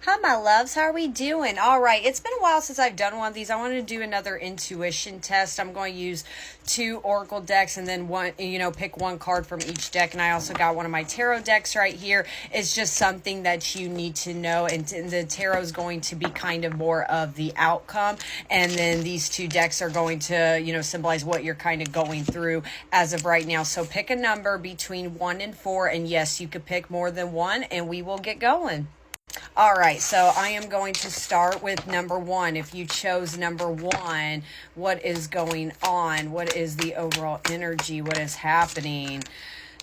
Hi, my loves. How are we doing? All right. It's been a while since I've done one of these. I wanted to do another intuition test. I'm going to use 2 oracle decks and then pick one card from each deck. And I also got one of my tarot decks right here. It's just something that you need to know. And the tarot is going to be kind of more of the outcome. And then these 2 decks are going to, symbolize what you're kind of going through as of right now. So pick a number between 1 and 4. And yes, you could pick more than one and we will get going. All right, so I am going to start with number 1. If you chose number 1, what is going on? What is the overall energy? What is happening?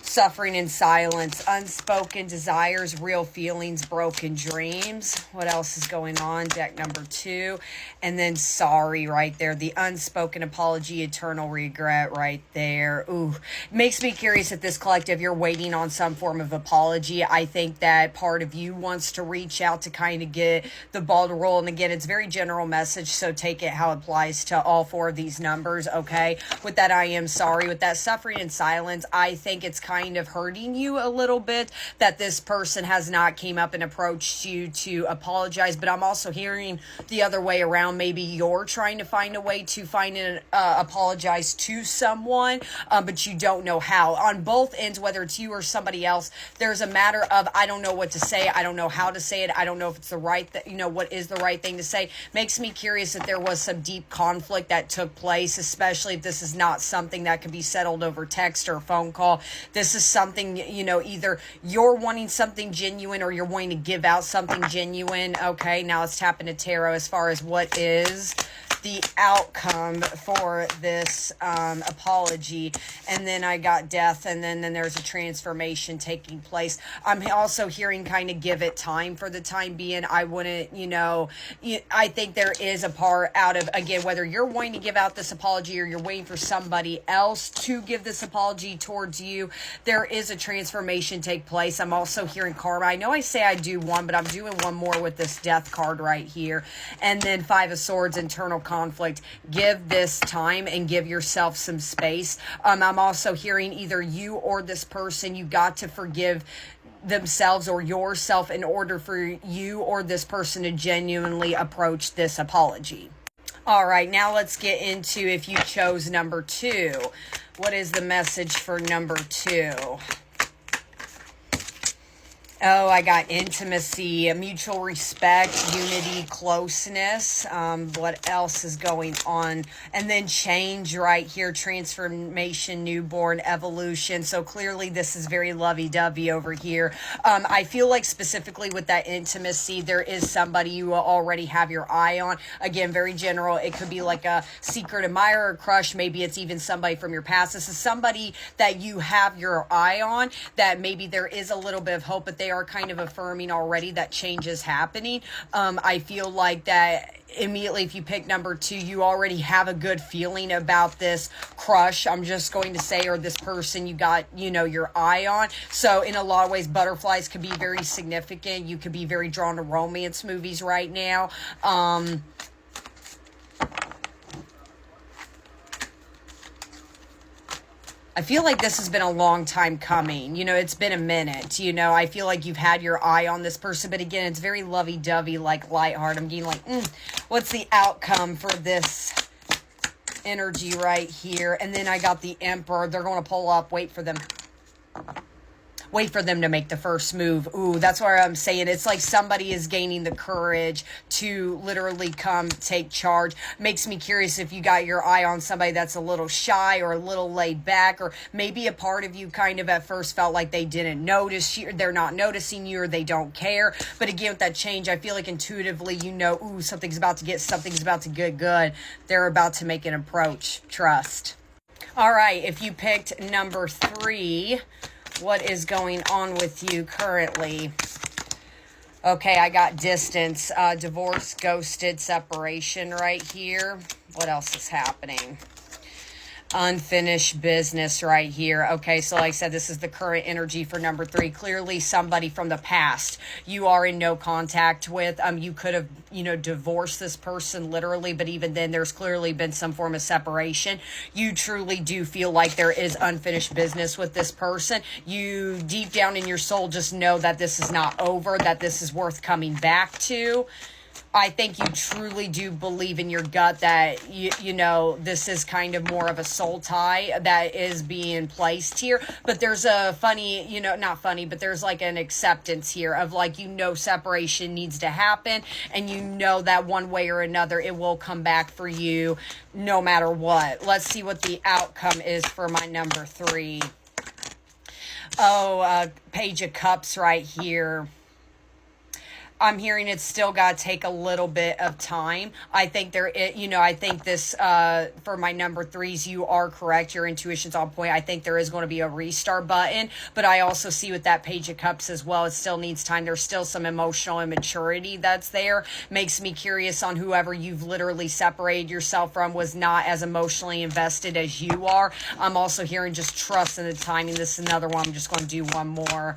Suffering in silence, unspoken desires, real feelings, broken dreams. What else is going on? Deck number 2. And then sorry right there. The unspoken apology, eternal regret right there. Ooh, makes me curious if this collective, you're waiting on some form of apology. I think that part of you wants to reach out to kind of get the ball to roll. And again, it's very general message, so take it how it applies to all 4 of these numbers, okay? With that, I am sorry. With that suffering in silence, I think it's kind of hurting you a little bit that this person has not came up and approached you to apologize. But I'm also hearing the other way around. Maybe you're trying to find a way to find an apologize to someone, but you don't know how. On both ends, whether it's you or somebody else, there's a matter of I don't know what to say. I don't know how to say it. I don't know if it's the right what is the right thing to say. Makes me curious if there was some deep conflict that took place, especially if this is not something that can be settled over text or phone call. This is something, either you're wanting something genuine or you're wanting to give out something genuine. Okay, now let's tap into tarot as far as what is the outcome for this apology. And then I got death, and then there's a transformation taking place. I'm also hearing kind of give it time for the time being. I wouldn't, I think there is a part out of, again, whether you're wanting to give out this apology or you're waiting for somebody else to give this apology towards you, there is a transformation take place. I'm also hearing karma. I know I say I do one, but I'm doing one more with this death card right here. And then 5 of Swords, internal conflict. Give this time and give yourself some space. I'm also hearing either you or this person, you got to forgive themselves or yourself in order for you or this person to genuinely approach this apology. All right, now let's get into if you chose number 2. What is the message for number 2? Oh, I got intimacy, mutual respect, unity, closeness. What else is going on? And then change right here, transformation, newborn, evolution. So clearly this is very lovey-dovey over here. I feel like specifically with that intimacy, there is somebody you already have your eye on. Again, very general. It could be like a secret admirer, crush. Maybe it's even somebody from your past. This is somebody that you have your eye on, that maybe there is a little bit of hope, but they are kind of affirming already that change is happening. I feel like that immediately if you pick number 2, you already have a good feeling about this crush, I'm just going to say, or this person you got, your eye on. So in a lot of ways, butterflies could be very significant. You could be very drawn to romance movies right now. I feel like this has been a long time coming. It's been a minute. I feel like you've had your eye on this person. But again, it's very lovey-dovey, like lighthearted. I'm getting like, what's the outcome for this energy right here? And then I got the Emperor. They're going to pull up. Wait for them to make the first move. Ooh, that's why I'm saying it's like somebody is gaining the courage to literally come take charge. Makes me curious if you got your eye on somebody that's a little shy or a little laid back, or maybe a part of you kind of at first felt like they didn't notice you, they're not noticing you, or they don't care. But again, with that change, I feel like intuitively, ooh, something's about to get good. They're about to make an approach. Trust. All right, if you picked number 3, what is going on with you currently? Okay, I got distance, divorce, ghosted, separation right here. What else is happening? Unfinished business right here. Okay, so like I said, this is the current energy for number 3. Clearly somebody from the past you are in no contact with. You could have, divorced this person literally, but even then there's clearly been some form of separation. You truly do feel like there is unfinished business with this person. You deep down in your soul just know that this is not over, that this is worth coming back to. I think you truly do believe in your gut that, this is kind of more of a soul tie that is being placed here. But there's a funny, not funny, but there's like an acceptance here of like, separation needs to happen. And that one way or another, it will come back for you no matter what. Let's see what the outcome is for my number 3. Page of Cups right here. I'm hearing it's still got to take a little bit of time. I think I think this, for my number 3s, you are correct. Your intuition's on point. I think there is going to be a restart button, but I also see with that Page of Cups as well, it still needs time. There's still some emotional immaturity that's there. Makes me curious on whoever you've literally separated yourself from was not as emotionally invested as you are. I'm also hearing just trust in the timing. This is another one. I'm just going to do one more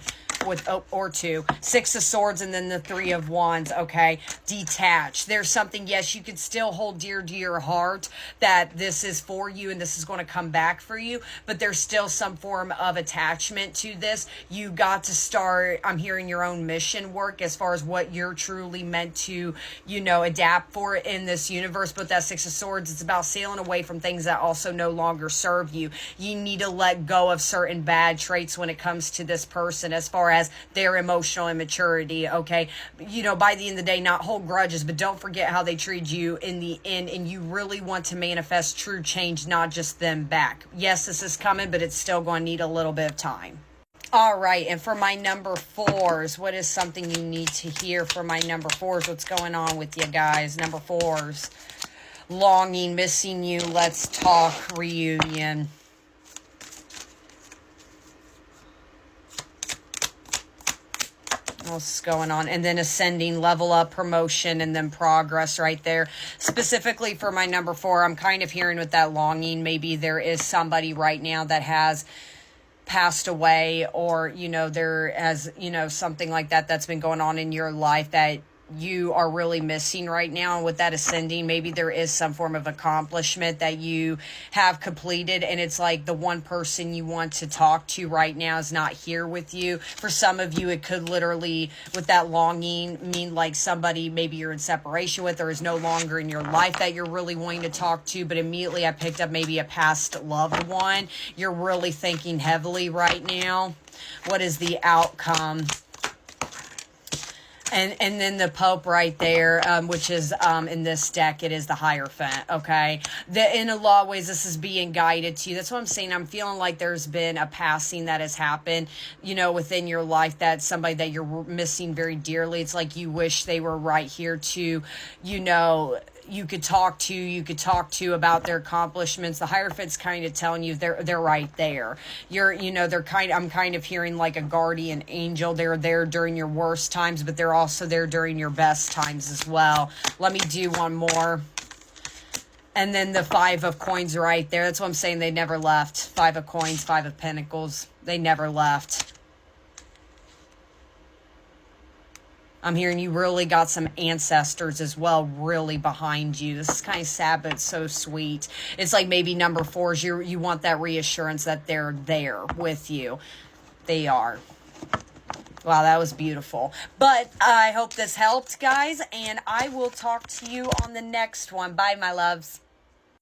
or 2. 6 of Swords and then the 3 of Wands. Okay, detach. There's something, yes, you can still hold dear to your heart that this is for you and this is going to come back for you, but there's still some form of attachment to this. You got to start, I'm hearing, your own mission work as far as what you're truly meant to, adapt for in this universe. But that 6 of Swords, it's about sailing away from things that also no longer serve you. You need to let go of certain bad traits when it comes to this person as far as their emotional immaturity. Okay, by the end of the day, not hold grudges, but don't forget how they treat you in the end, and you really want to manifest true change, not just them back. Yes, this is coming, but it's still going to need a little bit of time. All right, and for my number 4s, what is something you need to hear for my number 4s? What's going on with you guys? Number 4s, longing, missing you, let's talk, reunion. What's going on? And then ascending, level up, promotion, and then progress right there. Specifically for my number 4, I'm kind of hearing with that longing, maybe there is somebody right now that has passed away, or, there has, something like that that's been going on in your life that you are really missing right now. And with that ascending, maybe there is some form of accomplishment that you have completed, and it's like the one person you want to talk to right now is not here with you. For some of you, it could literally, with that longing, mean like somebody maybe you're in separation with or is no longer in your life that you're really wanting to talk to. But immediately I picked up maybe a past loved one you're really thinking heavily right now. What is the outcome? And then the Pope right there, which is in this deck, it is the Hierophant, okay? In a lot of ways, this is being guided to you. That's what I'm saying. I'm feeling like there's been a passing that has happened, within your life, that somebody that you're missing very dearly. It's like you wish they were right here to, you could talk to about their accomplishments. The Hierophant's kind of telling you they're right there. I'm kind of hearing like a guardian angel. They're there during your worst times, but they're also there during your best times as well. Let me do one more. And then the 5 of Coins right there. That's what I'm saying. They never left. 5 of Coins, 5 of Pentacles. They never left. I'm hearing you really got some ancestors as well really behind you. This is kind of sad, but it's so sweet. It's like maybe number 4s, you want that reassurance that they're there with you. They are. Wow, that was beautiful. But I hope this helped, guys, and I will talk to you on the next one. Bye, my loves.